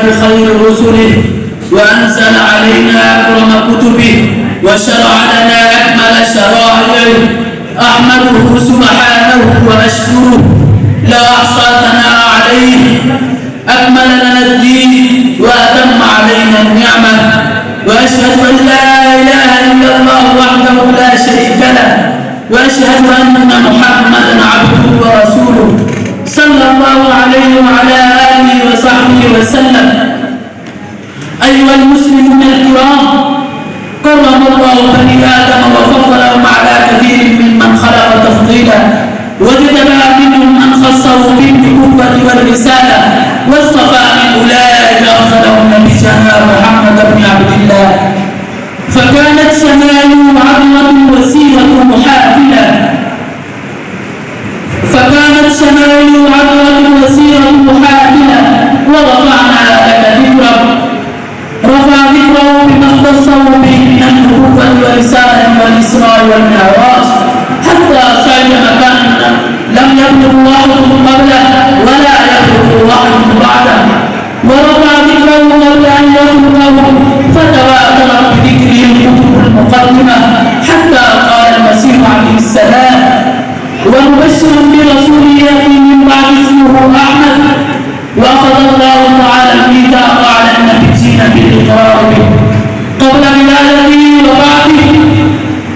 بخير رسله وأنزل علينا أكرم كتبه وشرع لنا أكمل شرائعه. أحمده سبحانه وأشكره لا أحصى ثناء عليه. أكمل لنا الدين وأتم علينا النعمة، وأشهد أن لا إله إلا الله وحده لا شريك له، وأشهد أن محمدا عبده ورسوله صلى الله عليه وعلى آله وصحبه وسلم. أيها المسلمون الكرام، كرم الله بني آدم وفضلهم على كثير ممن خلق تفضيلا، واجتبى منهم من خصه بالنبوة والرسالة، واصطفى من أولئك أرسلهم نبينا محمد بن عبد الله. فكانت شمائله عظمة وسيرة محافلة، ورفعنا لك ذكرك. رفع ذكره بما اختصه به من النبوة والرسالة والإسراء والمعراج، حتى صعد مكانا لم يبلغ واحد قبله ولا يبلغ واحد بعده. ورفع ذكره قبل أن يخلقه، فتواترت بذكره الكتب المقدمة، حتى قال المسيح عليه السلام: ومبشرا برسول يأتي من بعد اسمه أحمد. وأخذ الله تعالى الميثاق على النبيين بالإقرار به قبل ولادته وبعده.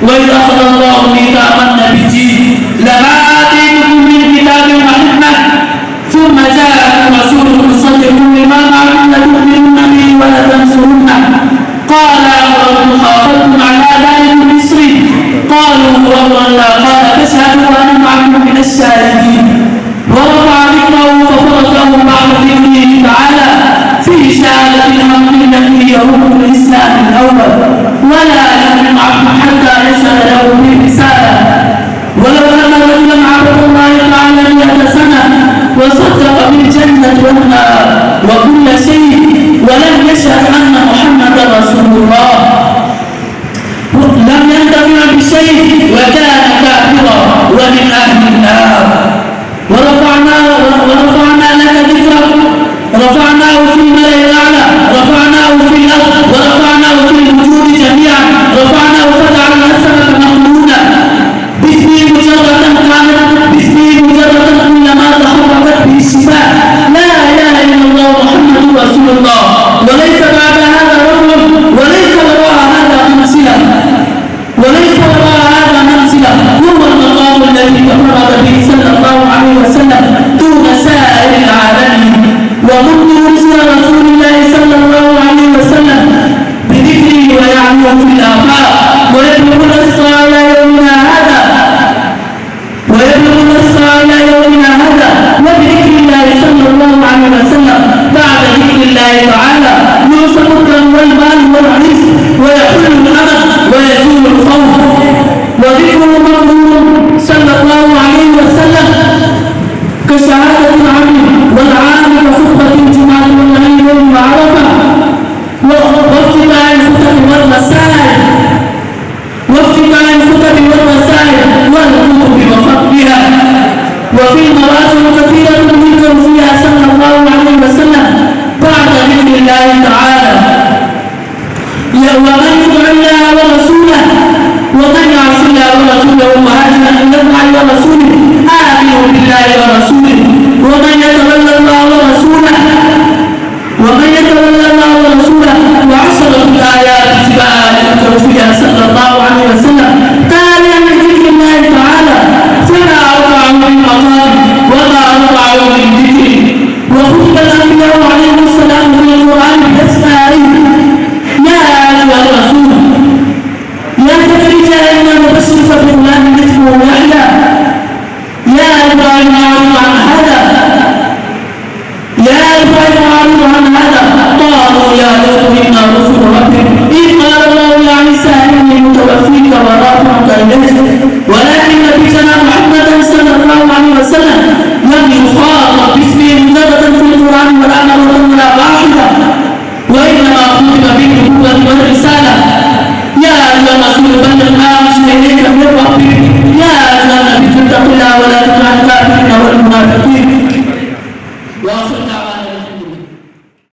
وإذ أخذ الله ميثاق النبيين لما آتيتكم من كتاب وحكمة ثم جاءكم رسول مصدق لما معكم لتؤمنن به ولتنصرنه. قال أقررتم خافلتم على ذلك مصري؟ قالوا ربنا. قال فاشهدوا وأنا معكم من الشاهدين. ورفع ذكره وفرجه بعد ذكره تعالى في شهادة الحق التي هي ركن الإسلام الأول، ولا يؤمن عبد حتى يشهد له برسالة. ولو أن رجلا عبد الله تعالى 100 سنة وصدق بالجنة والنار وكل شيء ولم يشهد أن محمدا رسول الله لم ينتفع بشيء وكان كافرا ومن أهل النار. ورفعنا لك ذكرك، رفعناه في الملأ الأعلى، رفعناه في الأرض، ورفعناه في الوجود جميعا، رفعناه فجعلنا السماء مخلودا. باسمه مجرة كلما تحركت به الشفاه. لا إله إلا الله محمد رسول الله، وليس بعد هذا رجل، وليس وراء هذا منزلة، هو المقام الذي تفرد به صلى الله عليه وسلم دون سائر العالمين. ومنذ رسل رسول الله صلى الله عليه وسلم بذكره ويعلو في الآفاق، ويبلغ الأسرى إلى يومنا هذا، وبذكر الله صلى الله عليه وسلم بعد ذكر الله تعالى يوصف الكرم والمال والعز، ويحل الأمل ويزول الخوف. وذكره مقبول صلى الله عليه وسلم كشهادة العبد والعام كخطبة الجمعة والعيد وعرفة، وافتتاح الخطب والرسائل والكتب وفضلها. وفي مراسم كثيرة يذكر فيها صلى الله عليه وسلم بعد ذكر الله تعالى: ومن يطع الله ورسوله ومن يعص الله ورسوله مهاجرا الى الله ورسوله آمن بالله ورسوله. ومن يتولى الله ورسوله وعشرة الآيات اتباعا يذكر فيها صلى